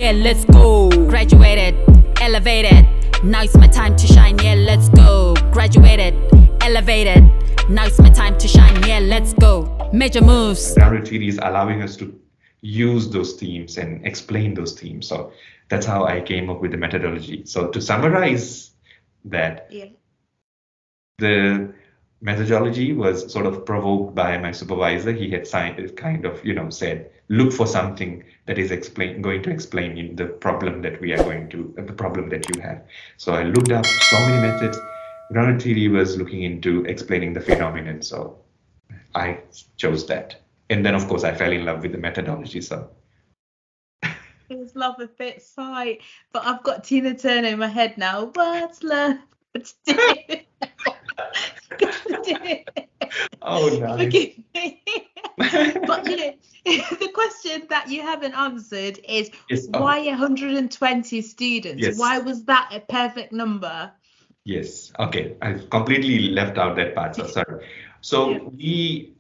Yeah, let's go. Graduated, elevated. Now it's my time to shine. Yeah, let's go. Graduated, elevated. Now it's my time to shine. Yeah, let's go. Major moves. Grounded theory is allowing us to use those themes and explain those themes. So that's how I came up with the methodology. So to summarize that, the methodology was sort of provoked by my supervisor. He had kind of, said, look for something that is going to explain in the problem that the problem that you have. So I looked up so many methods. Grounded theory was looking into explaining the phenomenon. So I chose that. And then, of course, I fell in love with the methodology. So It's love a bit sight, but I've got Tina Turner in my head now. What's love to do? oh, nice. Forgive me. But the question that you haven't answered is why 120 students? Yes. Why was that a perfect number? Yes. Okay. I've completely left out that part. So sorry. So we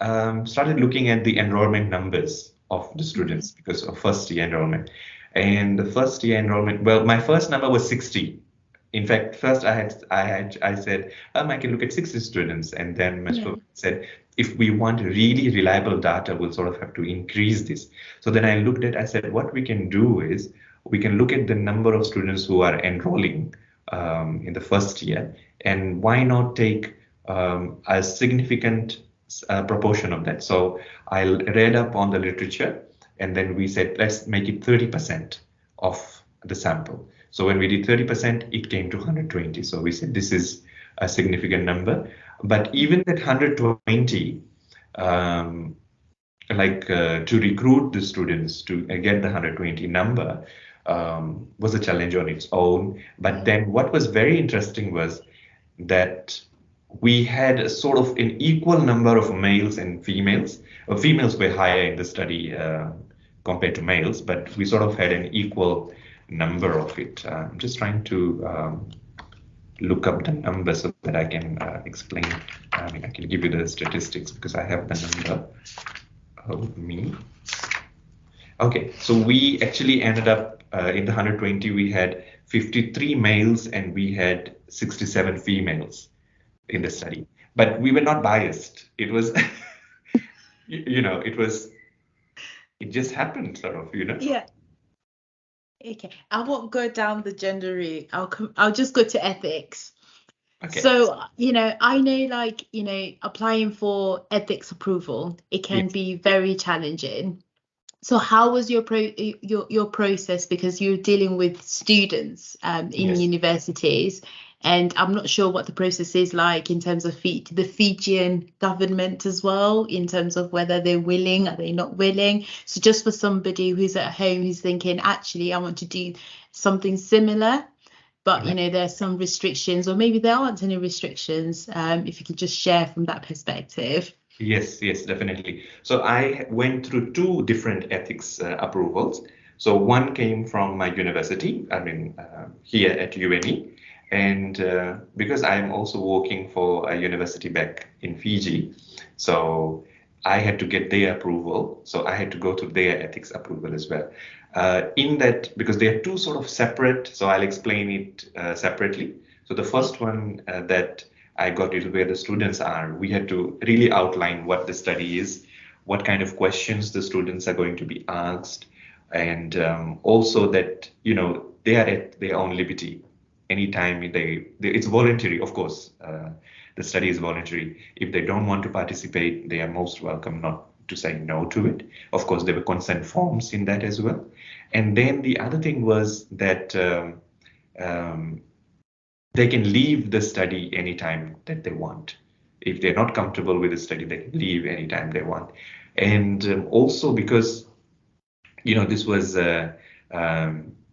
started looking at the enrollment numbers of the students because of first year enrollment. And the first year enrollment, well, my first number was 60. In fact, first I said, I can look at 60 students. And then my supervisor said, if we want really reliable data, we'll sort of have to increase this. So then I said, what we can do is we can look at the number of students who are enrolling in the first year, and why not take a significant proportion of that. So I read up on the literature, and then we said, let's make it 30% of the sample. So when we did 30%, it came to 120. So we said this is a significant number. But even that 120, to recruit the students to get the 120 number was a challenge on its own. But then what was very interesting was that we had a sort of an equal number of males and females. Females were higher in the study compared to males, but we sort of had an equal number of it. I'm just trying to look up the number so that I can explain. I can give you the statistics because I have the number of me. Okay, so we actually ended up in the 120, we had 53 males and we had 67 females in the study. But we were not biased. It was, it just happened sort of, Yeah. Okay, I won't go down the gender route. I'll just go to ethics. Okay. So, I know applying for ethics approval, it can be very challenging. So how was your process? Because you're dealing with students in universities, and I'm not sure what the process is like in terms of the Fijian government as well, in terms of whether they're willing, are they not willing? So just for somebody who's at home who's thinking, actually, I want to do something similar, but there's some restrictions, or maybe there aren't any restrictions. If you could just share from that perspective. Yes, definitely. So I went through two different ethics approvals. So one came from my university, here at UNE. And because I'm also working for a university back in Fiji, so I had to get their approval. So I had to go through their ethics approval as well. In that, because they are two sort of separate, so I'll explain it separately. So the first one that I got is where the students are. We had to really outline what the study is, what kind of questions the students are going to be asked, and also that, they are at their own liberty. Anytime it's voluntary, of course, the study is voluntary. If they don't want to participate, they are most welcome not to say no to it. Of course, there were consent forms in that as well. And then the other thing was that they can leave the study anytime that they want. If they're not comfortable with the study, they can leave anytime they want. And also because, this was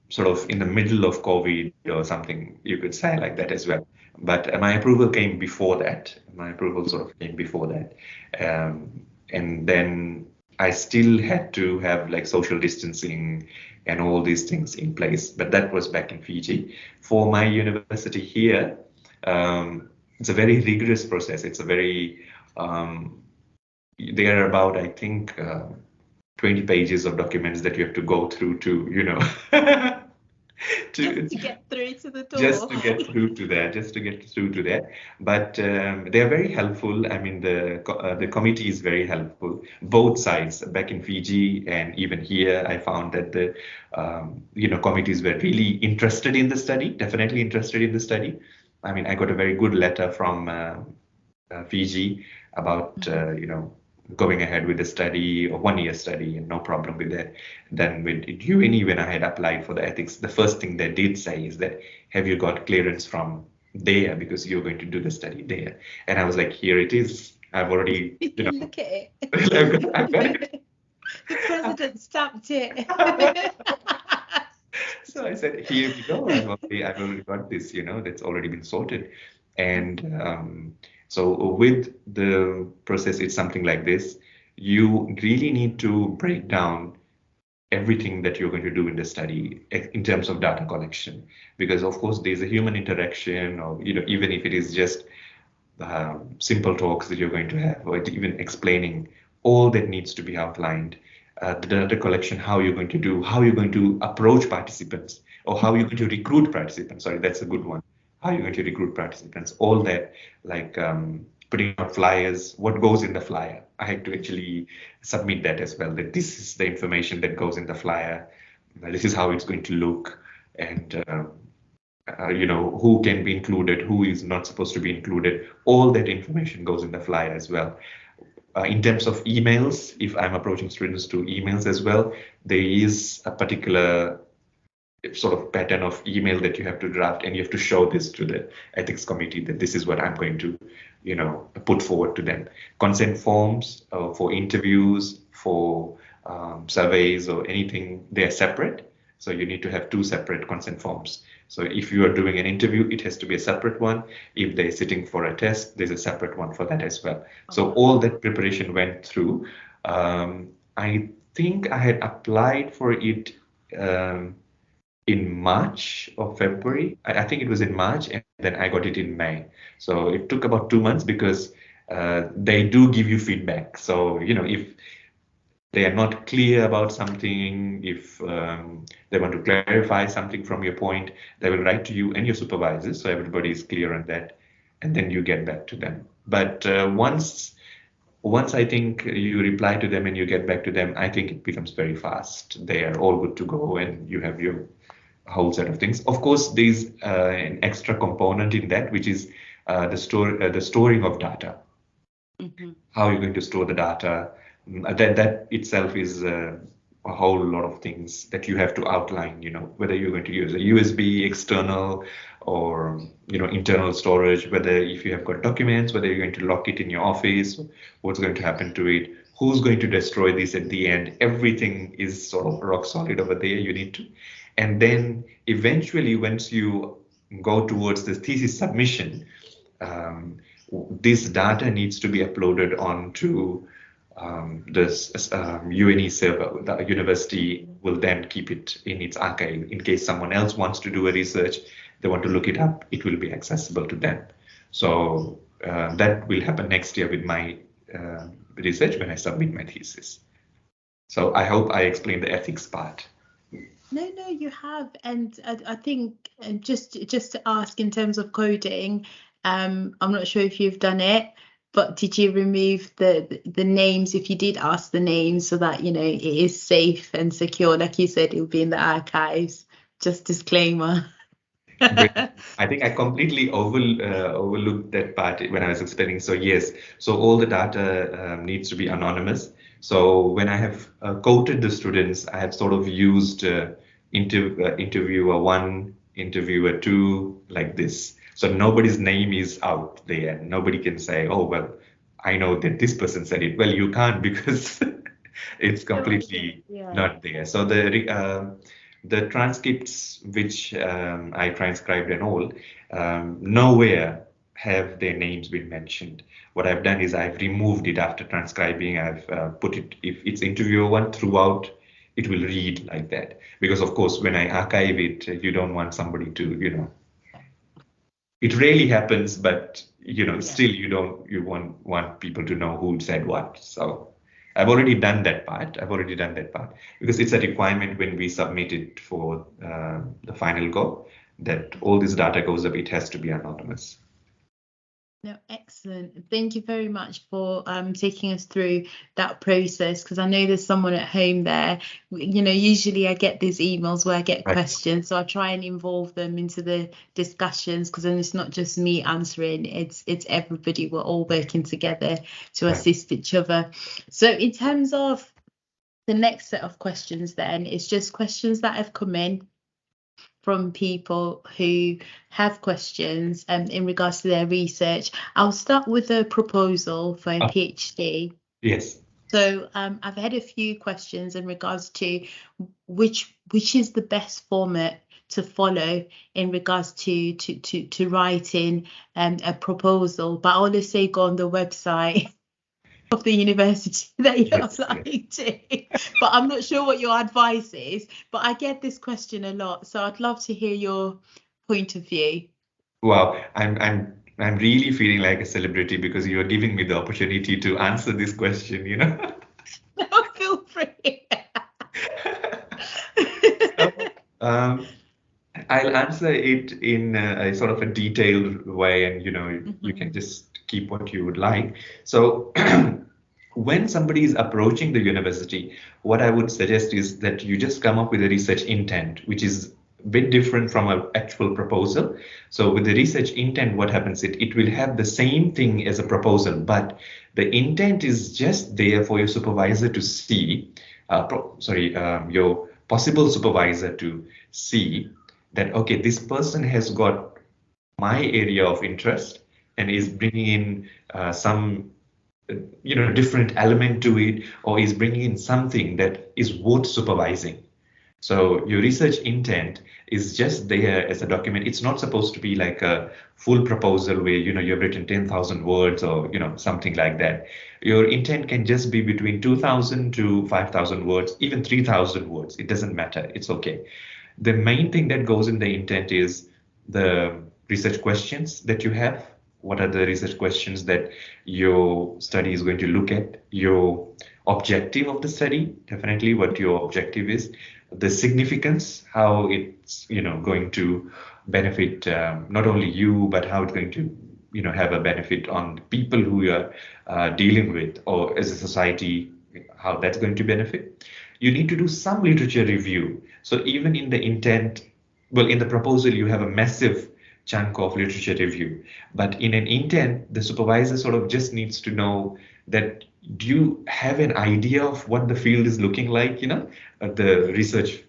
sort of in the middle of COVID or something, you could say like that as well. But my approval came before that. My approval sort of came before that. And then I still had to have like social distancing and all these things in place. But that was back in Fiji. For my university here, it's a very rigorous process. It's a very, there are about, I think, 20 pages of documents that you have to go through to, Just to get through to the door. just to get through to that. But they are very helpful. I mean, the committee is very helpful, both sides. Back in Fiji and even here, I found that the committees were really interested in the study, definitely interested in the study. I mean, I got a very good letter from Fiji about going ahead with the study, a 1-year study, and no problem with that. Then with UNE, when I had applied for the ethics, the first thing they did say is that, have you got clearance from there, because you're going to do the study there? And I was like, here it is. I've already, Look at it. I've got it. The president stamped it. So I said, here we go. I've already got this, that's already been sorted. And so with the process, it's something like this. You really need to break down everything that you're going to do in the study in terms of data collection, because of course there's a human interaction, or even if it is just simple talks that you're going to have, or even explaining, all that needs to be outlined. The data collection, how you're going to approach participants, or how you're going to recruit participants. Sorry, that's a good one. How you're going to recruit participants, all that, like putting out flyers, what goes in the flyer. I had to actually submit that as well, that this is the information that goes in the flyer. This is how it's going to look, and who can be included, who is not supposed to be included. All that information goes in the flyer as well. In terms of emails, if I'm approaching students to emails as well, there is a particular sort of pattern of email that you have to draft, and you have to show this to the ethics committee that this is what I'm going to, put forward to them. Consent forms for interviews, for surveys or anything, they're separate. So you need to have 2 separate consent forms. So if you are doing an interview, it has to be a separate one. If they're sitting for a test, there's a separate one for that as well. So all that preparation went through. I think I had applied for it in March or February. I think it was in March, and then I got it in May. So it took about 2 months, because they do give you feedback. So, if they are not clear about something, if they want to clarify something from your point, they will write to you and your supervisors, so everybody is clear on that, and then you get back to them. But once I think you reply to them and you get back to them, I think it becomes very fast. They are all good to go, and you have your whole set of things. Of course, there's an extra component in that, which is the storing of data. Mm-hmm. How you're going to store the data. That itself is a whole lot of things that you have to outline, whether you're going to use a USB external or, internal storage, whether if you have got documents, whether you're going to lock it in your office, what's going to happen to it, who's going to destroy this at the end. Everything is sort of rock solid over there. You need to. And then eventually, once you go towards the thesis submission, this data needs to be uploaded onto this UNE server. The university will then keep it in its archive. In case someone else wants to do a research, they want to look it up, it will be accessible to them. So that will happen next year with my research when I submit my thesis. So I hope I explained the ethics part. No, you have. And I think just to ask in terms of coding, I'm not sure if you've done it, but did you remove the names if you did ask the names, so that, it is safe and secure? Like you said, it will be in the archives. Just disclaimer. I think I completely overlooked that part when I was explaining. So yes, so all the data needs to be anonymous. So when I have quoted the students, I have sort of used interviewer 1, interviewer 2, like this. So nobody's name is out there. Nobody can say, oh, well, I know that this person said it. Well, you can't, because it's completely not there. So the transcripts which I transcribed and all, nowhere have their names been mentioned. What I've done is I've removed it after transcribing. I've put it, if it's interviewer 1 throughout, it will read like that. Because of course, when I archive it, you don't want somebody to, it rarely happens, but still you want people to know who said what. So I've already done that part. Because it's a requirement when we submit it for the final go, that all this data goes up, it has to be anonymous. No, excellent. Thank you very much for taking us through that process, because I know there's someone at home there. Usually I get these emails where I get questions, so I try and involve them into the discussions, because then it's not just me answering, it's everybody. We're all working together to assist each other. So in terms of the next set of questions, then it's just questions that have come in from people who have questions in regards to their research. I'll start with a proposal for a PhD. Yes. So I've had a few questions in regards to which is the best format to follow in regards to writing a proposal. But I always say go on the website of the university that you're applying to. But I'm not sure what your advice is, but I get this question a lot, so I'd love to hear your point of view. Wow, I'm really feeling like a celebrity because you are giving me the opportunity to answer this question, No, feel free. I'll answer it in a sort of a detailed way, and you can just keep what you would like. So when somebody is approaching the university, what I would suggest is that you just come up with a research intent, which is a bit different from an actual proposal. So with the research intent, what happens, it will have the same thing as a proposal, but the intent is just there for your supervisor to see, your possible supervisor to see that, okay, this person has got my area of interest and is bringing in some different element to it, or is bringing in something that is worth supervising. So your research intent is just there as a document. It's not supposed to be like a full proposal where you've written 10,000 words or something like that. Your intent can just be between 2,000 to 5,000 words, even 3,000 words. It doesn't matter. It's okay. The main thing that goes in the intent is the research questions that you have. What are the research questions that your study is going to look at? Your objective of the study, definitely what your objective is. The significance, how it's going to benefit not only you, but how it's going to have a benefit on the people who you are dealing with, or as a society, how that's going to benefit. You need to do some literature review. So even in the intent, in the proposal, you have a massive chunk of literature review, but in an intent, the supervisor sort of just needs to know that, do you have an idea of what the field is looking like, the research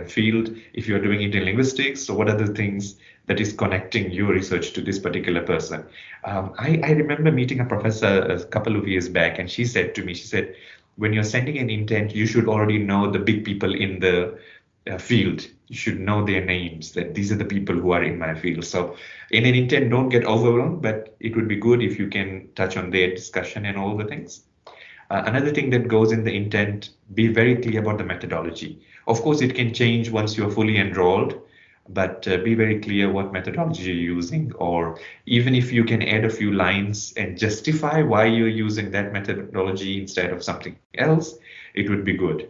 field, if you're doing it in linguistics? So what are the things that is connecting your research to this particular person? I remember meeting a professor a couple of years back, and she said to me, when you're sending an intent, you should already know the big people in the field. You should know their names, that these are the people who are in my field. So in an intent, don't get overwhelmed, but it would be good if you can touch on their discussion and all the things. Another thing that goes in the intent, be very clear about the methodology. Of course, it can change once you're fully enrolled, but be very clear what methodology you're using, or even if you can add a few lines and justify why you're using that methodology instead of something else, it would be good.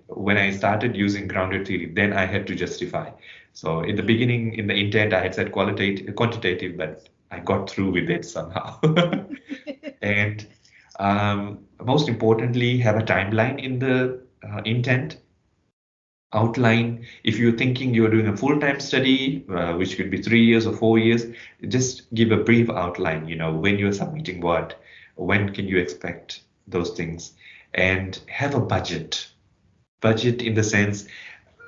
When I started using grounded theory, then I had to justify. So in the beginning, in the intent, I had said quantitative, but I got through with it somehow. And most importantly, have a timeline in the intent. Outline, if you're thinking you're doing a full-time study, which could be 3 years or 4 years, just give a brief outline, when you're submitting what, when can you expect those things, and have a budget. Budget in the sense,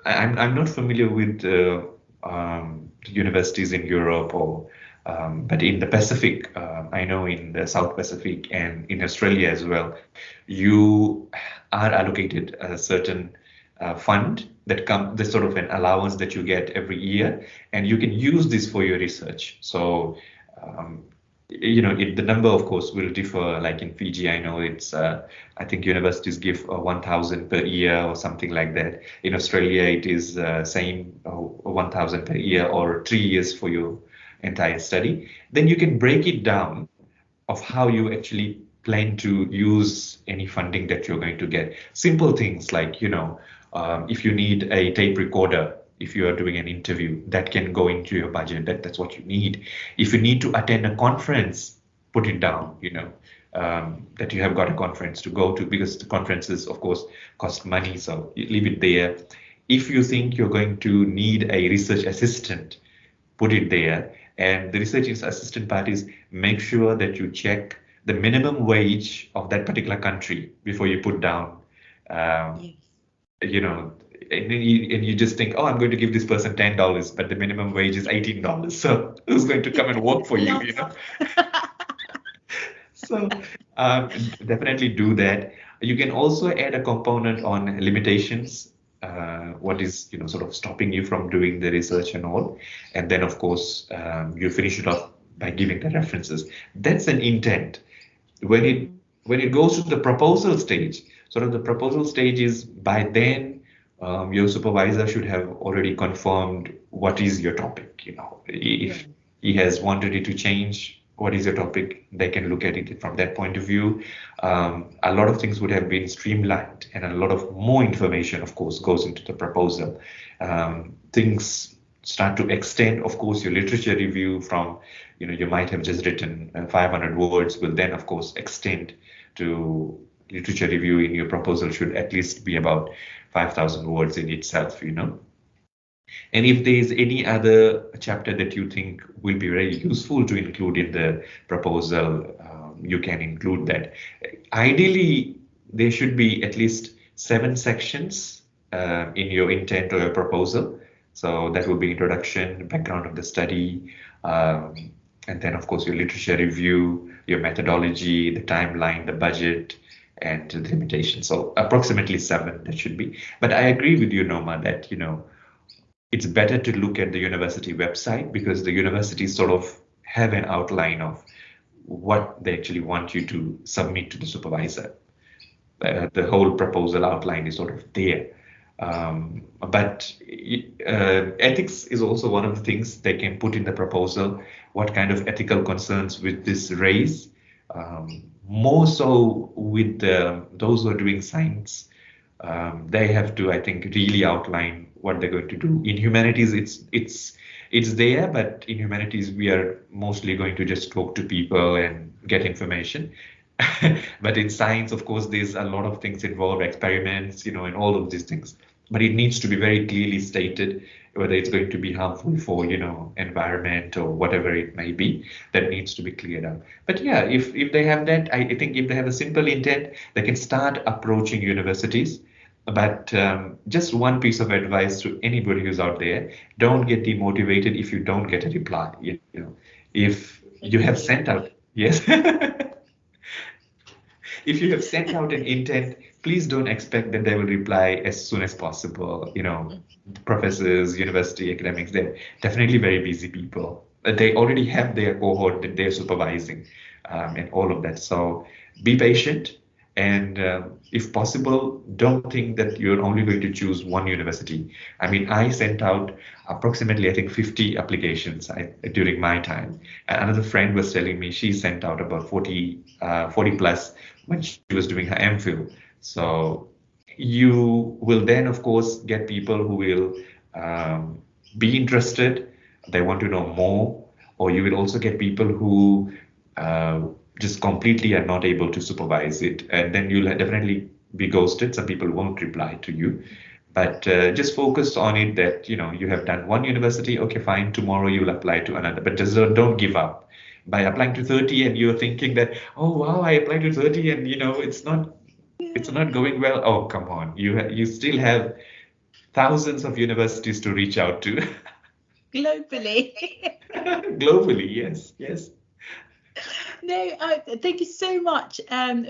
I'm not familiar with universities in Europe, but in the Pacific, I know in the South Pacific and in Australia as well, you are allocated a certain fund that's sort of an allowance that you get every year, and you can use this for your research. So the number, of course, will differ. Like in Fiji, I know it's, I think universities give 1,000 per year or something like that. In Australia, it is same 1,000 per year or 3 years for your entire study. Then you can break it down of how you actually plan to use any funding that you're going to get. Simple things like, if you need a tape recorder, if you are doing an interview, that can go into your budget. That's what you need. If you need to attend a conference, put it down, that you have got a conference to go to, because the conferences, of course, cost money. So you leave it there. If you think you're going to need a research assistant, put it there. And the research assistant part is make sure that you check the minimum wage of that particular country before you put down, Yes. And you just think, oh, I'm going to give this person $10, but the minimum wage is $18. So who's going to come and work for you, So definitely do that. You can also add a component on limitations. What is sort of stopping you from doing the research and all, and then of course you finish it off by giving the references. That's an intent. When it goes to the proposal stage, sort of the proposal stage is by then your supervisor should have already confirmed what is your topic. If he has wanted it to change, what is your topic, they can look at it from that point of view. A lot of things would have been streamlined, and a lot of more information, of course, goes into the proposal. Things start to extend, of course, your literature review from, you might have just written 500 words will then, of course, extend to literature review in your proposal should at least be about 5,000 words in itself, And if there is any other chapter that you think will be very useful to include in the proposal, you can include that. Ideally, there should be at least 7 sections in your intent or your proposal. So that will be introduction, background of the study, and then, of course, your literature review, your methodology, the timeline, the budget, and the limitations. So approximately 7 that should be. But I agree with you, Noma, that, it's better to look at the university website, because the universities sort of have an outline of what they actually want you to submit to the supervisor. The whole proposal outline is sort of there. But ethics is also one of the things they can put in the proposal. What kind of ethical concerns with this raise? More so with those who are doing science, they have to, I think, really outline what they're going to do. In humanities, it's there, but in humanities, we are mostly going to just talk to people and get information. But in science, of course, there's a lot of things involved, experiments, and all of these things. But it needs to be very clearly stated whether it's going to be harmful for, environment or whatever it may be. That needs to be cleared up. But yeah, if they have that, I think if they have a simple intent, they can start approaching universities. But just one piece of advice to anybody who's out there: don't get demotivated if you don't get a reply. If you have sent out, yes. If you have sent out an intent, please don't expect that they will reply as soon as possible. Professors, university academics, they're definitely very busy people. They already have their cohort that they're supervising and all of that. So be patient. And if possible, don't think that you're only going to choose one university. I mean, I sent out approximately, I think, 50 applications during my time. Another friend was telling me she sent out about 40 plus when she was doing her MPhil. So you will then, of course, get people who will be interested. They want to know more. Or you will also get people who just completely are not able to supervise it, and then you'll definitely be ghosted. Some people won't reply to you, but just focus on it that you have done one university. Okay, fine, tomorrow you'll apply to another, but just don't give up. By applying to 30 and you're thinking that, oh wow, I applied to 30 and it's not going well. Oh, come on, you still have thousands of universities to reach out to. Globally. Globally, yes. No, thank you so much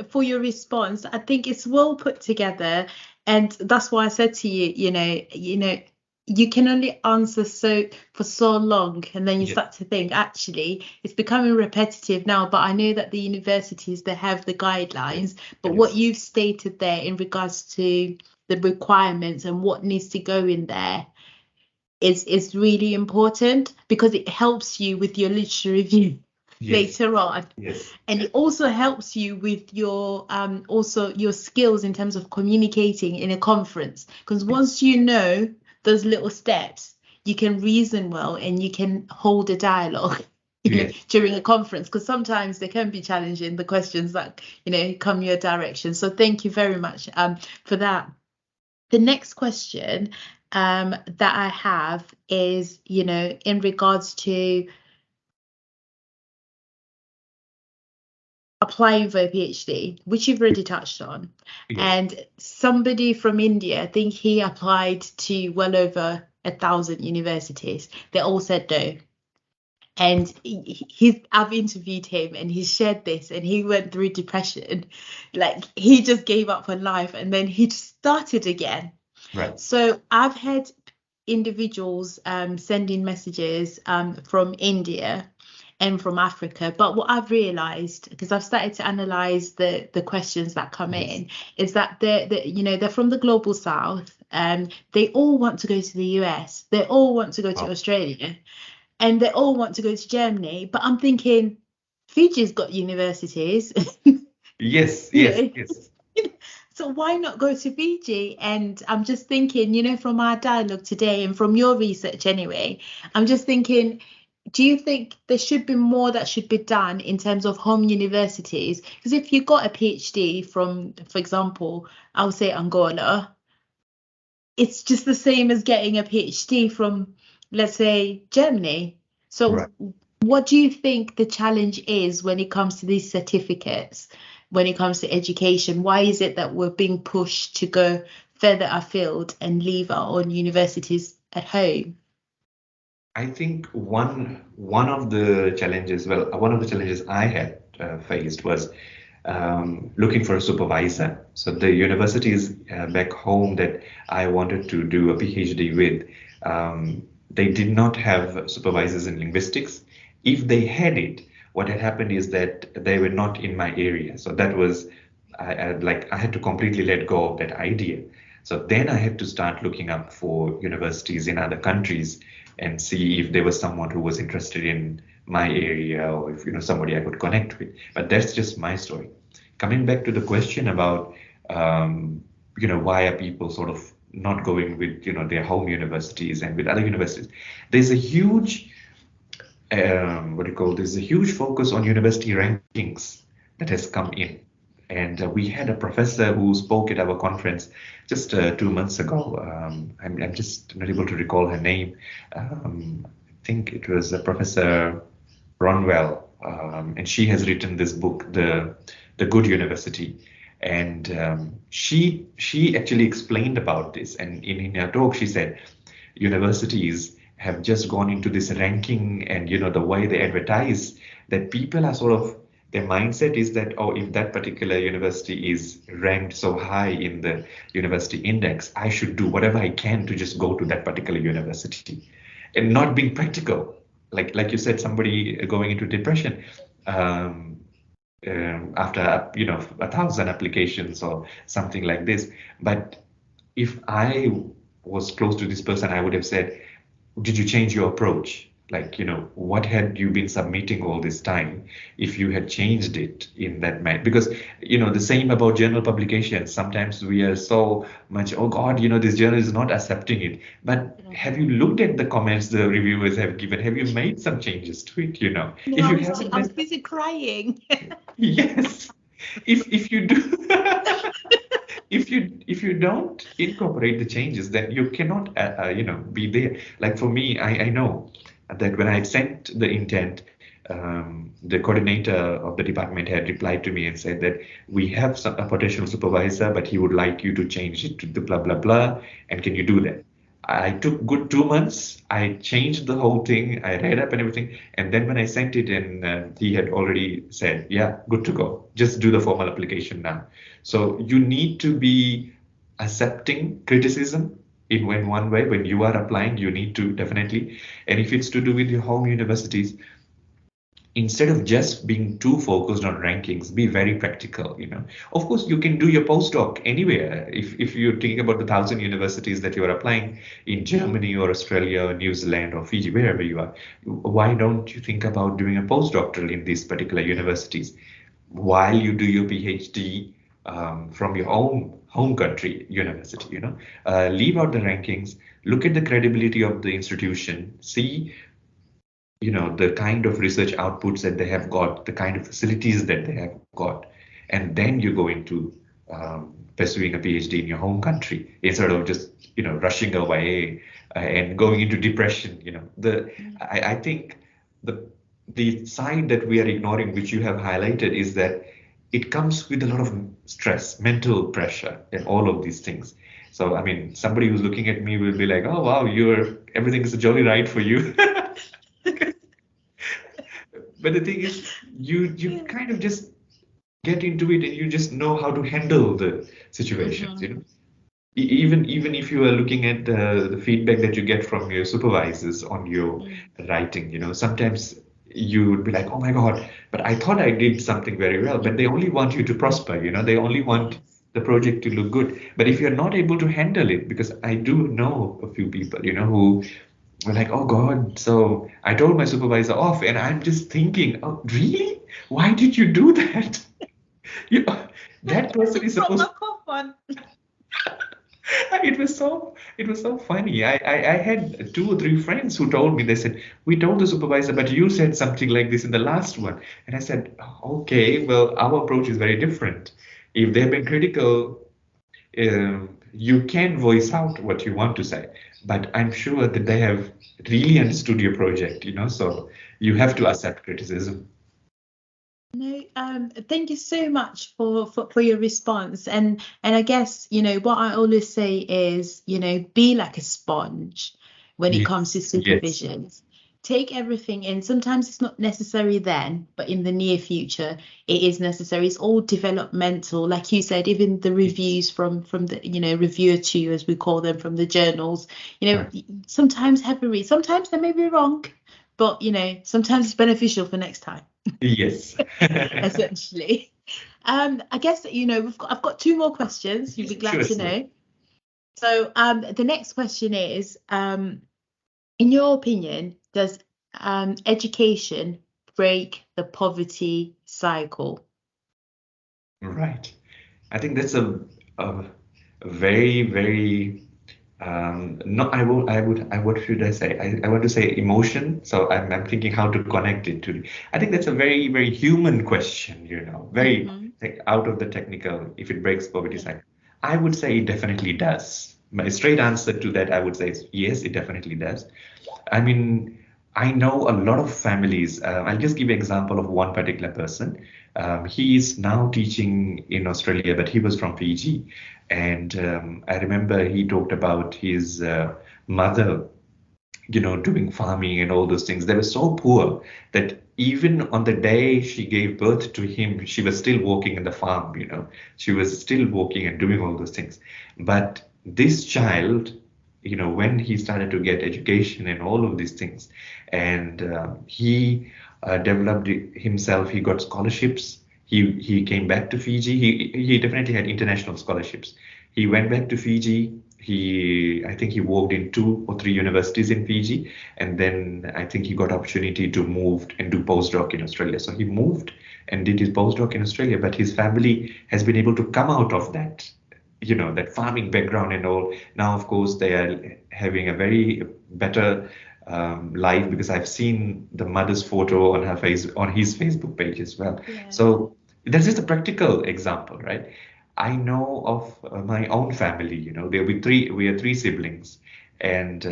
for your response. I think it's well put together, and that's why I said to you, you can only answer for so long, and then you start to think, actually, it's becoming repetitive now. But I know that the universities, they have the guidelines, but what you've stated there in regards to the requirements and what needs to go in there is really important, because it helps you with your literature review. later on. Yes. And it also helps you with your also your skills in terms of communicating in a conference, because once you know those little steps, you can reason well and you can hold a dialogue during a conference, because sometimes they can be challenging, the questions that come your direction. So thank you very much for that. The next question that I have is, in regards to applying for a PhD, which you've already touched on. And somebody from India, I think he applied to well over 1,000 universities. They all said no. And I've interviewed him and he shared this, and he went through depression. Like, he just gave up on life and then he started again. Right. So I've had individuals sending messages from India and from Africa. But what I've realized, because I've started to analyze the questions that come in, is that they're from the global south. They all want to go to the US. They all want to go to Australia. And they all want to go to Germany. But I'm thinking, Fiji's got universities. Yes. So why not go to Fiji? And I'm just thinking, from our dialogue today and from your research anyway, I'm just thinking, do you think there should be more that should be done in terms of home universities? Because if you got a PhD from, for example, I'll say Angola, it's just the same as getting a PhD from, let's say, Germany. So what do you think the challenge is when it comes to these certificates, when it comes to education? Why is it that we're being pushed to go further afield and leave our own universities at home? I think one of the challenges I had faced was looking for a supervisor. So the universities back home that I wanted to do a PhD with, they did not have supervisors in linguistics. If they had it, what had happened is that they were not in my area. So that was, I had to completely let go of that idea. So then I had to start looking up for universities in other countries and see if there was someone who was interested in my area, or if somebody I could connect with. But that's just my story. Coming back to the question about why are people sort of not going with their home universities and with other universities, there's a huge there's a huge focus on university rankings that has come in. And we had a professor who spoke at our conference just 2 months ago. I'm just not able to recall her name. I think it was Professor Ronwell, and she has written this book, The Good University. And she actually explained about this. And in her talk, she said, universities have just gone into this ranking, and the way they advertise, that people are sort of, their mindset is that, if that particular university is ranked so high in the university index, I should do whatever I can to just go to that particular university, and not being practical. Like you said, somebody going into depression after 1,000 applications or something like this. But if I was close to this person, I would have said, did you change your approach? What had you been submitting all this time if you had changed it in that manner? Because, the same about journal publications. Sometimes we are so much, oh God, this journal is not accepting it. But have you looked at the comments the reviewers have given? Have you made some changes to it, No, I was busy crying. Yes. If you do... If you don't incorporate the changes, then you cannot, be there. Like for me, I know that when I sent the intent, the coordinator of the department had replied to me and said that we have a potential supervisor, but he would like you to change it to the blah, blah, blah. And can you do that? I took good 2 months. I changed the whole thing. I read up and everything. And then when I sent it, and he had already said, yeah, good to go. Just do the formal application now. So you need to be accepting criticism in one way. When you are applying, you need to definitely. And if it's to do with your home universities, instead of just being too focused on rankings, be very practical. Of course, you can do your postdoc anywhere. If you're thinking about the 1,000 universities that you are applying in Germany or Australia or New Zealand or Fiji, wherever you are, why don't you think about doing a postdoctoral in these particular universities while you do your PhD from your own home country university? Leave out the rankings, look at the credibility of the institution, see the kind of research outputs that they have got, the kind of facilities that they have got, and then you go into pursuing a PhD in your home country instead of just rushing away and going into depression. I think the side that we are ignoring, which you have highlighted, is that it comes with a lot of stress, mental pressure, and all of these things. So I mean, somebody who's looking at me will be like, "Oh wow, everything is a jolly ride for you." But the thing is, you kind of just get into it and you just know how to handle the situations. Even if you are looking at the feedback that you get from your supervisors on your writing, sometimes you would be like, oh my God, but I thought I did something very well. But they only want you to prosper. They only want the project to look good. But if you're not able to handle it, because I do know a few people, who were like, oh God, so I told my supervisor off, and I'm just thinking, oh, really? Why did you do that? That person is supposed to... It was so funny. I had 2 or 3 friends who told me, they said, we told the supervisor, but you said something like this in the last one. And I said, okay, well, our approach is very different. If they've been critical, you can voice out what you want to say, but I'm sure that they have really understood your project, so you have to accept criticism. No, thank you so much for your response. And I guess, what I always say is, be like a sponge when it comes to supervision. Yes. Take everything in. Sometimes it's not necessary then, but in the near future, it is necessary. It's all developmental. Like you said, even the reviews from the, reviewer 2, as we call them, from the journals, sometimes have a read. Sometimes they may be wrong, but, sometimes it's beneficial for next time. Yes. Essentially. I guess, I've got 2 more questions. You'll be glad to know. So the next question is, in your opinion, does education break the poverty cycle? Right. I think that's a very, very what should I say? I want to say emotion. So I'm thinking how to connect it to. I think that's a very, very human question, very out of the technical, if it breaks poverty cycle. I would say it definitely does. My straight answer to that, I would say, is yes, it definitely does. I mean, I know a lot of families. I'll just give an example of one particular person. He is now teaching in Australia, but he was from Fiji. And I remember he talked about his mother, doing farming and all those things. They were so poor that even on the day she gave birth to him, she was still working in the farm, She was still working and doing all those things. But this child, when he started to get education and all of these things, and he developed himself, he got scholarships. He came back to Fiji. He definitely had international scholarships. He went back to Fiji. I think he worked in 2 or 3 universities in Fiji, and then I think he got opportunity to move and do postdoc in Australia. So he moved and did his postdoc in Australia, but his family has been able to come out of that, that farming background and all. Now, of course, they are having a very better life, because I've seen the mother's photo on his Facebook page as well. Yeah. So that's just a practical example, right? I know of my own family. We are 3 siblings, and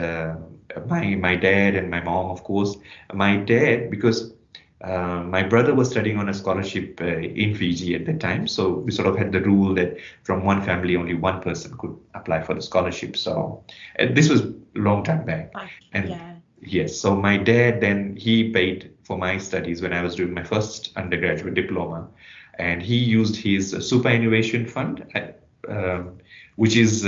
my dad and my mom, of course. My dad, because my brother was studying on a scholarship in Fiji at that time, so we sort of had the rule that from one family only one person could apply for the scholarship. So this was a long time back. Yes, so my dad, then he paid for my studies when I was doing my first undergraduate diploma, and he used his superannuation fund, which is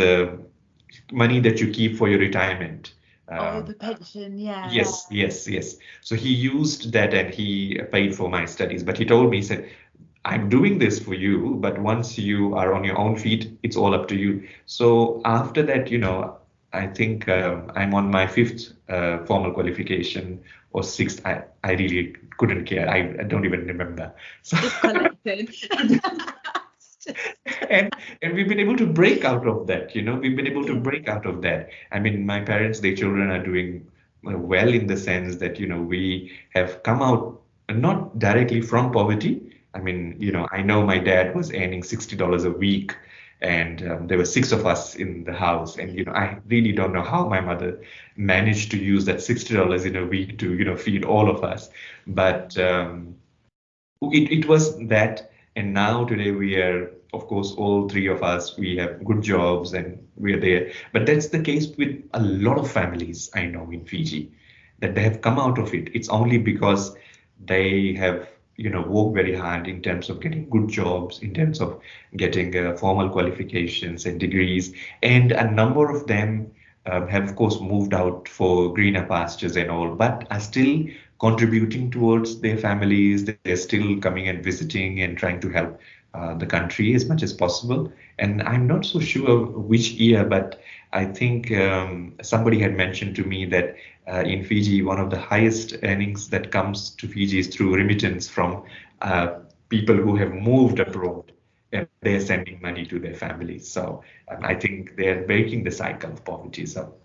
money that you keep for your retirement. Oh, the pension, yeah. Yes. So he used that and he paid for my studies. But he told me, he said, I'm doing this for you, but once you are on your own feet, it's all up to you. So after that, I think I'm on my fifth formal qualification or sixth. I really couldn't care. I don't even remember. So Just collected. and we've been able to break out of that. We've been able to break out of that. I mean, my parents, their children are doing well in the sense that we have come out not directly from poverty. I mean, I know my dad was earning $60 a week, and there were six of us in the house. And I really don't know how my mother managed to use that $60 in a week to feed all of us. But it was that. And now today we are, of course, all three of us, we have good jobs and we're there. But that's the case with a lot of families I know in Fiji, that they have come out of it. It's only because they have worked very hard in terms of getting good jobs, in terms of getting formal qualifications and degrees. And a number of them have, of course, moved out for greener pastures and all, but are still contributing towards their families. They're still coming and visiting and trying to help the country as much as possible. And I'm not so sure which year, but I think somebody had mentioned to me that in Fiji, one of the highest earnings that comes to Fiji is through remittance from people who have moved abroad, and they're sending money to their families. So I think they're breaking the cycle of poverty. So,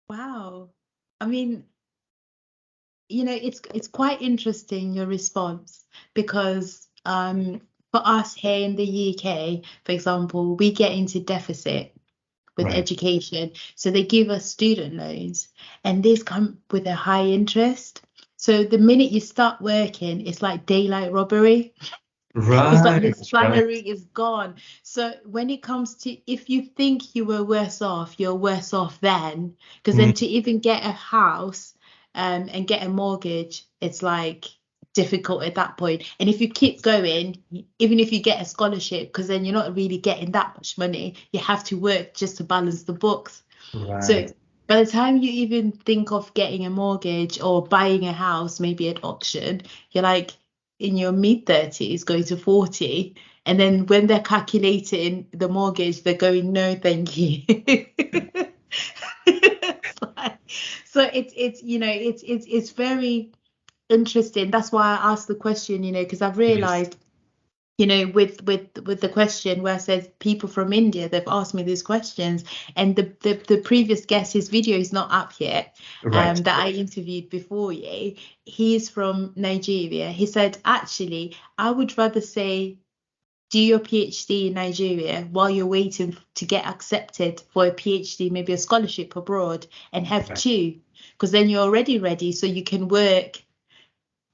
wow. I mean, it's quite interesting, your response, because for us here in the UK, for example, we get into deficit with education. So they give us student loans, and these come with a high interest. So the minute you start working, it's like daylight robbery. It's like your salary is gone. So when it comes to, if you think you were worse off, you're worse off then. Because then to even get a house and get a mortgage, it's like difficult at that point. And if you keep going, even if you get a scholarship, because then you're not really getting that much money, you have to work just to balance the books. So by the time you even think of getting a mortgage or buying a house, maybe at auction, you're like in your mid-30s going to 40, and then when they're calculating the mortgage, they're going, no thank you. So it's very interesting. That's why I asked the question, because I've realized, with the question where it says people from India, they've asked me these questions, and the previous guest, his video is not up yet, that I interviewed before you. He's from Nigeria. He said, actually, I would rather say do your PhD in Nigeria while you're waiting to get accepted for a PhD, maybe a scholarship abroad, and have two, because then you're already ready, so you can work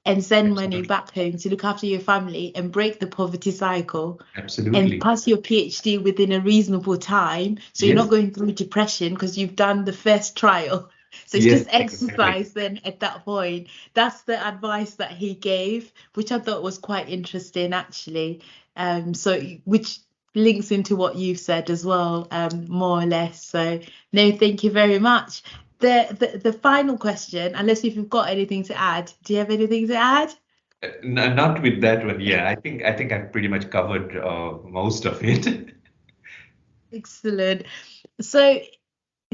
and send money back home to look after your family and break the poverty cycle. Absolutely. And pass your PhD within a reasonable time, so you're not going through depression because you've done the first trial. So it's just exercise then at that point. That's the advice that he gave, which I thought was quite interesting, actually. So which links into what you've said as well, more or less. So no, thank you very much. The final question, unless if you've got anything to add, do you have anything to add? Not with that one. Yeah, I think I've pretty much covered most of it. Excellent. So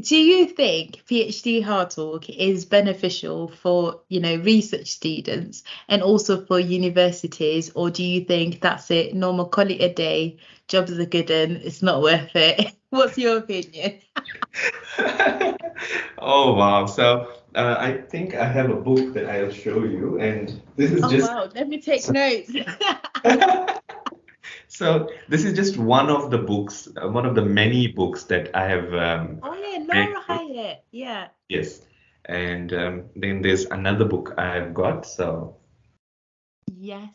do you think PhD Hard Talk is beneficial for, research students and also for universities, or do you think that's it, Noma, call it a day, jobs are good and it's not worth it? What's your opinion? Oh, wow. So I think I have a book that I'll show you, and this is wow, let me take notes. So this is just one of the books, one of the many books that I have. Laura Hyatt. Yeah. Yes. And then there's another book I've got. So. Yes.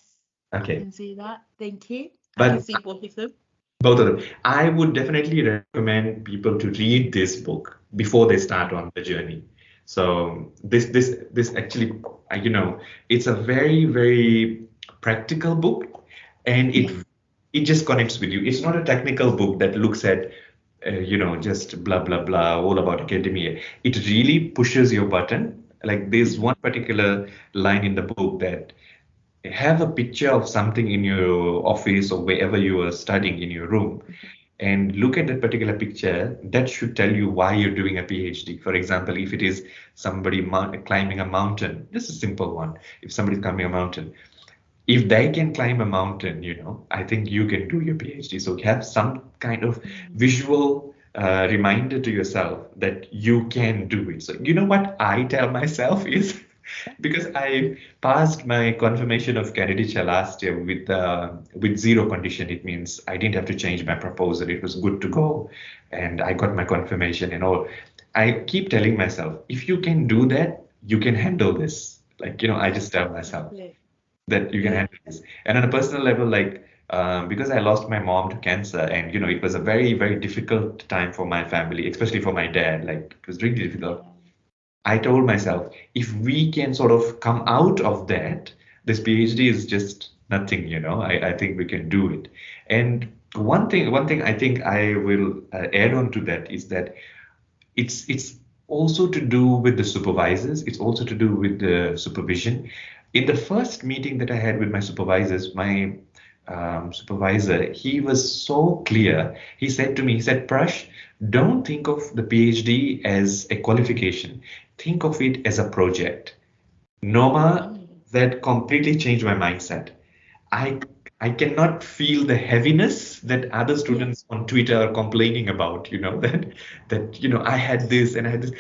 Okay. I can see that. Thank you. But I can see both of them. Both of them. I would definitely recommend people to read this book before they start on the journey. So this actually, it's a very, very practical book, and it just connects with you. It's not a technical book that looks at just blah, blah, blah, all about academia. It really pushes your button. Like there's one particular line in the book that have a picture of something in your office or wherever you are studying in your room and look at that particular picture. That should tell you why you're doing a PhD. For example, if it is somebody climbing a mountain, this is a simple one. If somebody's climbing a mountain, if they can climb a mountain, I think you can do your PhD. So have some kind of visual reminder to yourself that you can do it. So you know what I tell myself is, because I passed my confirmation of candidature last year with zero condition. It means I didn't have to change my proposal. It was good to go, and I got my confirmation and all. I keep telling myself, if you can do that, you can handle this. Like, I just tell myself that you can handle this. And on a personal level, like, because I lost my mom to cancer, and it was a very, very difficult time for my family, especially for my dad. Like, it was really difficult. I told myself, if we can sort of come out of that, this PhD is just nothing, I think we can do it. And one thing I think I will add on to that is that it's also to do with the supervisors. It's also to do with the supervision. In the first meeting that I had with my supervisors, my supervisor, he was so clear. He said to me, Prash, don't think of the PhD as a qualification. Think of it as a project. Noma, that completely changed my mindset. I cannot feel the heaviness that other students on Twitter are complaining about, that I had this and I had this.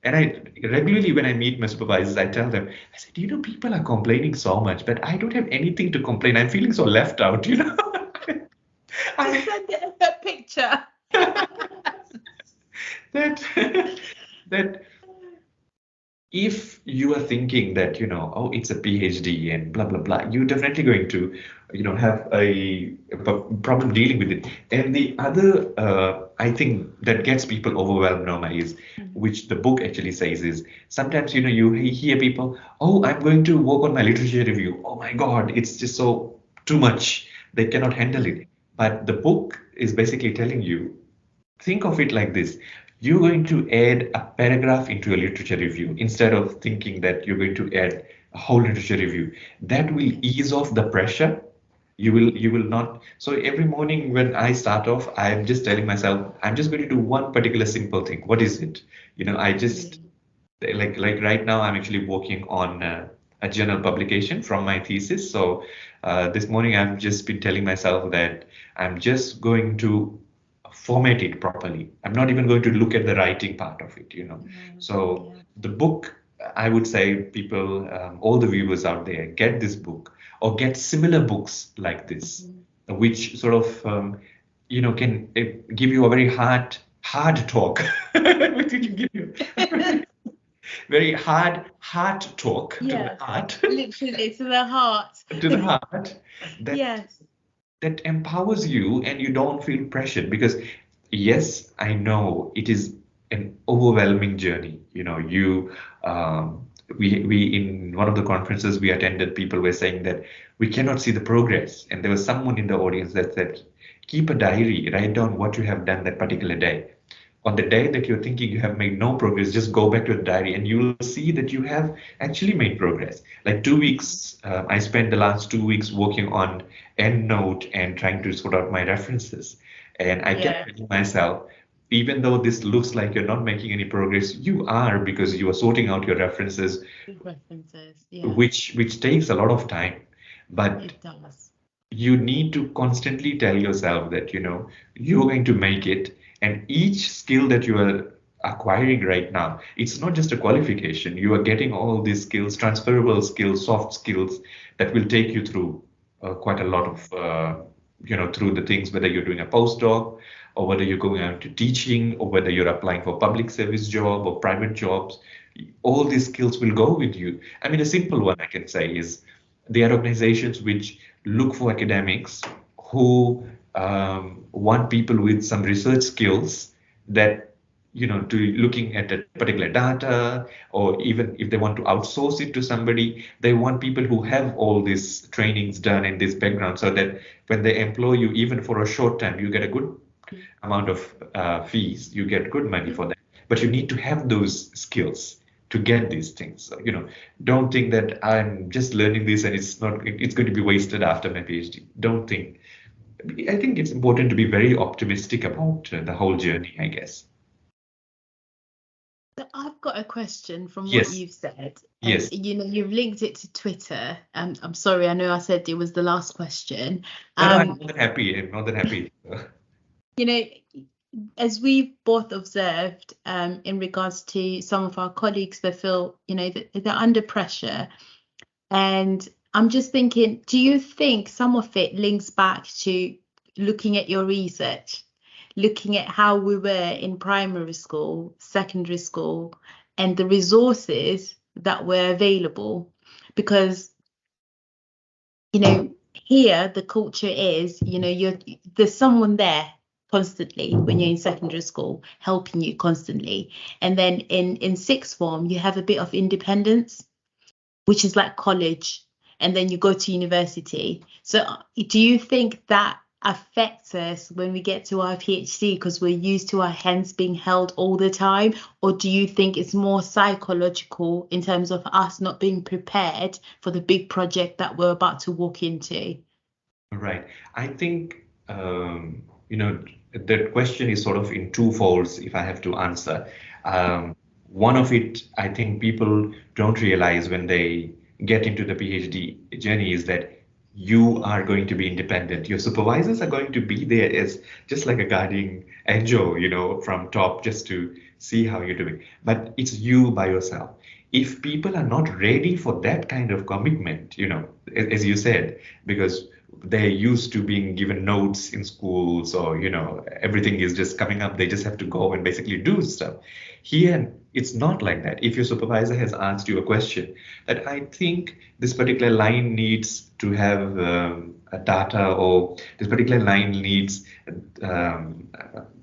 And I regularly, when I meet my supervisors, I tell them, I said, people are complaining so much, but I don't have anything to complain. I'm feeling so left out, Just send it a picture. that if you are thinking that, oh, it's a PhD and blah, blah, blah, you're definitely going to, have a problem dealing with it. And the other, I think that gets people overwhelmed, Noma, is, which the book actually says is, sometimes, you hear people, oh, I'm going to work on my literature review. Oh my God, it's just so too much. They cannot handle it. But the book is basically telling you, think of it like this. You're going to add a paragraph into a literature review instead of thinking that you're going to add a whole literature review. That will ease off the pressure. You will not. So every morning when I start off, I'm just telling myself, I'm just going to do one particular simple thing. What is it? I just like right now, I'm actually working on a journal publication from my thesis. So this morning, I've just been telling myself that I'm just going to format it properly. I'm not even going to look at the writing part of it, So the book, I would say, people, all the viewers out there, get this book or get similar books like this, which sort of, can give you a very hard talk, which can give you very hard talk to the heart. Literally to the heart. To the heart. That empowers you and you don't feel pressured, because yes, I know it is an overwhelming journey. We in one of the conferences we attended, people were saying that we cannot see the progress. And there was someone in the audience that said, keep a diary, write down what you have done that particular day. On the day that you're thinking you have made no progress, just go back to the diary and you will see that you have actually made progress. Like 2 weeks, I spent the last 2 weeks working on EndNote and trying to sort out my references. And I kept telling myself, even though this looks like you're not making any progress, you are, because you are sorting out your references, which takes a lot of time. But it does. You need to constantly tell yourself that, you're going to make it. And each skill that you are acquiring right now, it's not just a qualification. You are getting all these skills, transferable skills, soft skills that will take you through quite a lot of, through the things, whether you're doing a postdoc or whether you're going out to teaching or whether you're applying for public service job or private jobs. All these skills will go with you. I mean, a simple one I can say is there are organizations which look for academics who want people with some research skills that, to looking at a particular data, or even if they want to outsource it to somebody, they want people who have all these trainings done in this background, so that when they employ you, even for a short time, you get a good amount of fees, you get good money for that. But you need to have those skills to get these things. So, don't think that I'm just learning this and it's going to be wasted after my PhD. Don't think. I think it's important to be very optimistic about the whole journey, I guess. So I've got a question from Yes. what you've said. Yes. You've linked it to Twitter. I'm sorry, I know I said it was the last question. No, I'm more than happy. I'm more than happy. As we've both observed, in regards to some of our colleagues that feel, that they're under pressure. And I'm just thinking, do you think some of it links back to looking at your research, looking at how we were in primary school, secondary school, and the resources that were available? Because, here the culture is, there's someone there constantly when you're in secondary school helping you constantly. And then in sixth form, you have a bit of independence, which is like college, and then you go to university. So do you think that affects us when we get to our PhD because we're used to our hands being held all the time? Or do you think it's more psychological in terms of us not being prepared for the big project that we're about to walk into? Right. I think, the question is sort of in two folds if I have to answer. One of it, I think people don't realize when they get into the PhD journey is that you are going to be independent. Your supervisors are going to be there as just like a guardian angel, from top just to see how you're doing. But it's you by yourself. If people are not ready for that kind of commitment, as you said, because they're used to being given notes in schools or, everything is just coming up. They just have to go and basically do stuff. Here, it's not like that. If your supervisor has asked you a question that I think this particular line needs to have a data, or this particular line needs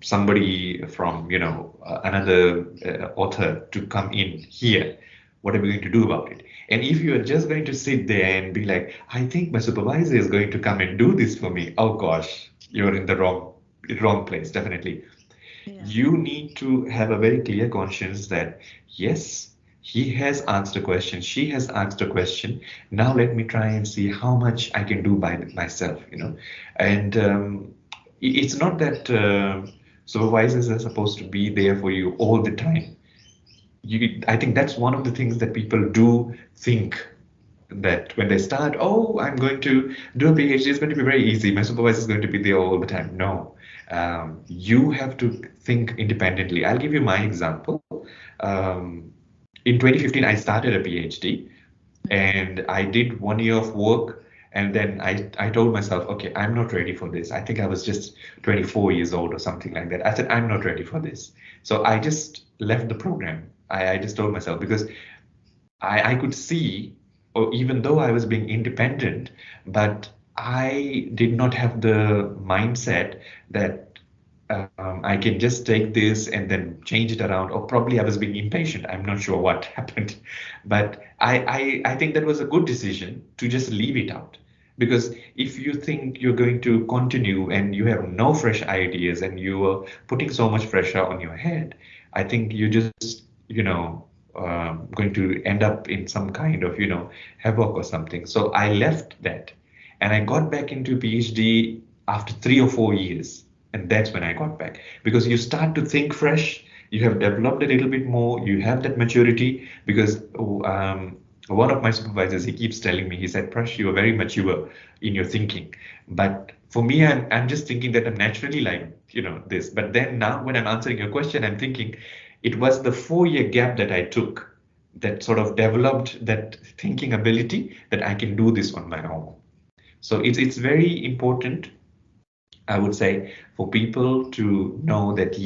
somebody from, another author to come in here. What are we going to do about it? And if you are just going to sit there and be like, I think my supervisor is going to come and do this for me. Oh gosh, you're in the wrong place, definitely. Yeah. You need to have a very clear conscience that, yes, he has asked a question, she has asked a question. Now let me try and see how much I can do by myself, And it's not that supervisors are supposed to be there for you all the time. I think that's one of the things that people do think, that when they start, I'm going to do a PhD, it's going to be very easy. My supervisor is going to be there all the time. No, you have to think independently. I'll give you my example. In 2015, I started a PhD and I did 1 year of work. And then I told myself, okay, I'm not ready for this. I think I was just 24 years old or something like that. I said, I'm not ready for this. So I just left the program. I just told myself, because I could see, or even though I was being independent, but I did not have the mindset that I can just take this and then change it around, or probably I was being impatient. I'm not sure what happened, but I think that was a good decision to just leave it out. Because if you think you're going to continue and you have no fresh ideas and you are putting so much pressure on your head, I think you just, going to end up in some kind of, havoc or something. So I left that and I got back into PhD after 3 or 4 years. And that's when I got back, because you start to think fresh. You have developed a little bit more. You have that maturity, because one of my supervisors, he keeps telling me, he said, Prash, you are very mature in your thinking. But for me, I'm just thinking that I'm naturally like, this. But then now when I'm answering your question, I'm thinking it was the 4-year gap that I took that sort of developed that thinking ability that I can do this on my own. So it's very important, I would say, for people to know that,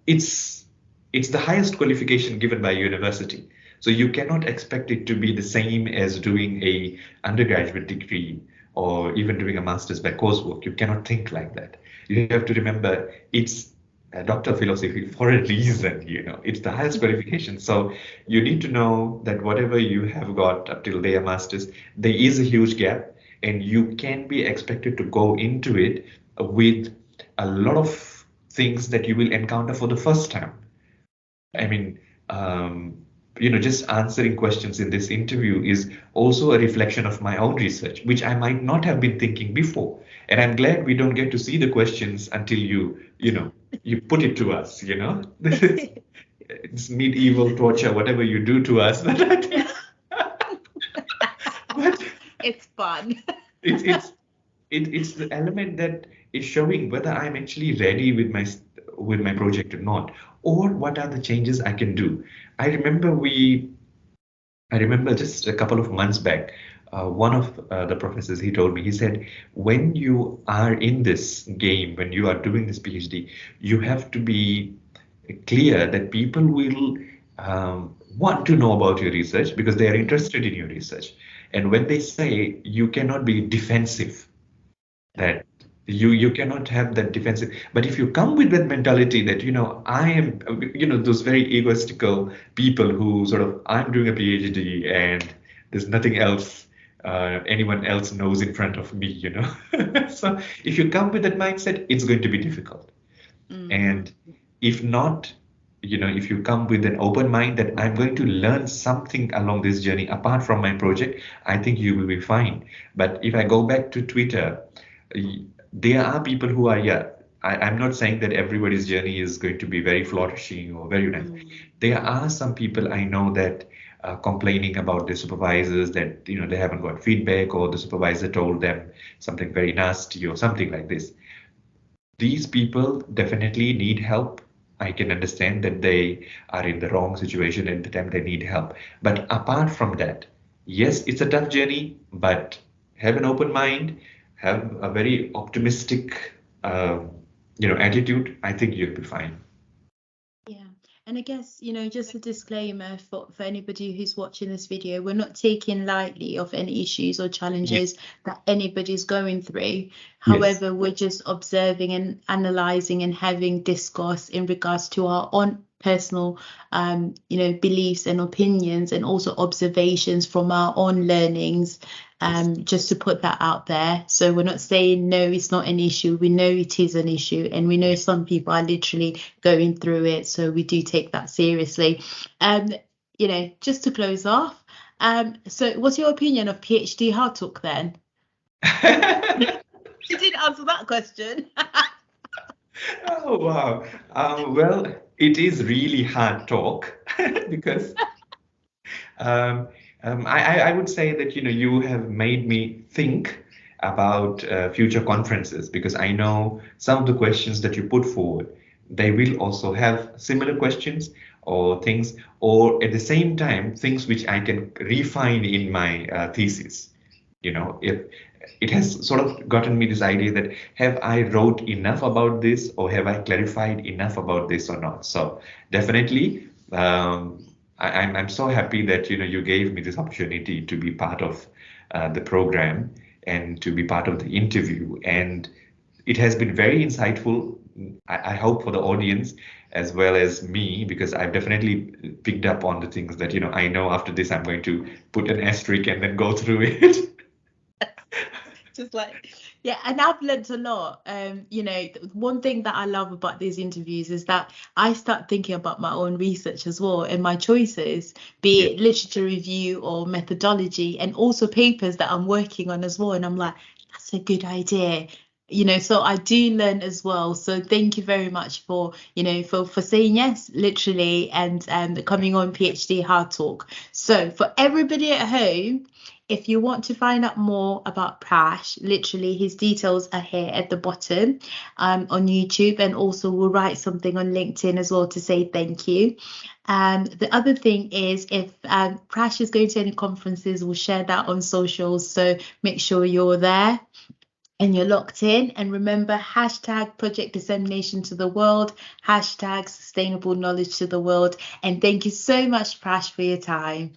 it's the highest qualification given by university. So you cannot expect it to be the same as doing a undergraduate degree or even doing a master's by coursework. You cannot think like that. You have to remember it's a doctor of philosophy for a reason, it's the highest qualification. So you need to know that whatever you have got up till their master's, there is a huge gap, and you can be expected to go into it with a lot of things that you will encounter for the first time. I mean, just answering questions in this interview is also a reflection of my own research, which I might not have been thinking before. And I'm glad we don't get to see the questions until you put it to us, It's medieval torture, whatever you do to us. But it's fun. It's the element that is showing whether I'm actually ready with my project or not, or what are the changes I can do. I remember just a couple of months back, one of the professors, he told me, he said, when you are in this game, when you are doing this PhD, you have to be clear that people will want to know about your research because they are interested in your research. And when they say, you cannot be defensive, that you cannot have that defensive. But if you come with that mentality that, I am, those very egoistical people who sort of, I'm doing a PhD and there's nothing else anyone else knows in front of me, So if you come with that mindset, it's going to be difficult. And if not, if you come with an open mind that I'm going to learn something along this journey apart from my project, I think you will be fine. But if I go back to Twitter, there are people who are, I'm not saying that everybody's journey is going to be very flourishing or very nice. There are some people I know that are complaining about their supervisors that, they haven't got feedback, or the supervisor told them something very nasty or something like this. These people definitely need help. I can understand that they are in the wrong situation at the time they need help. But apart from that, yes, it's a tough journey, but have an open mind, have a very optimistic, attitude. I think you'll be fine. Yeah. And I guess, just a disclaimer for anybody who's watching this video, we're not taking lightly of any issues or challenges that anybody's going through. However, we're just observing and analysing and having discourse in regards to our own personal, beliefs and opinions, and also observations from our own learnings, just to put that out there. So we're not saying, no, it's not an issue. We know it is an issue, and we know some people are literally going through it. So we do take that seriously. Just to close off, so what's your opinion of PhD hard talk then? You didn't answer that question. Oh, wow. Well, it is really hard talk because I would say that, you have made me think about future conferences, because I know some of the questions that you put forward, they will also have similar questions or things, or at the same time, things which I can refine in my thesis. If it has sort of gotten me this idea that, have I wrote enough about this, or have I clarified enough about this or not? So definitely, I'm so happy that, you gave me this opportunity to be part of the program and to be part of the interview. And it has been very insightful, I hope, for the audience as well as me, because I've definitely picked up on the things that, I know after this I'm going to put an asterisk and then go through it. Just and I've learned a lot. One thing that I love about these interviews is that I start thinking about my own research as well, and my choices, be it literature review or methodology, and also papers that I'm working on as well. And I'm like, that's a good idea. So I do learn as well. So thank you very much for saying yes, literally, and coming on PhD Hard Talk. So for everybody at home, if you want to find out more about Prash, literally his details are here at the bottom on YouTube, and also we'll write something on LinkedIn as well to say thank you. The other thing is, if Prash is going to any conferences, we'll share that on socials. So make sure you're there and you're locked in. And remember, hashtag project dissemination to the world, hashtag sustainable knowledge to the world. And thank you so much, Prash, for your time.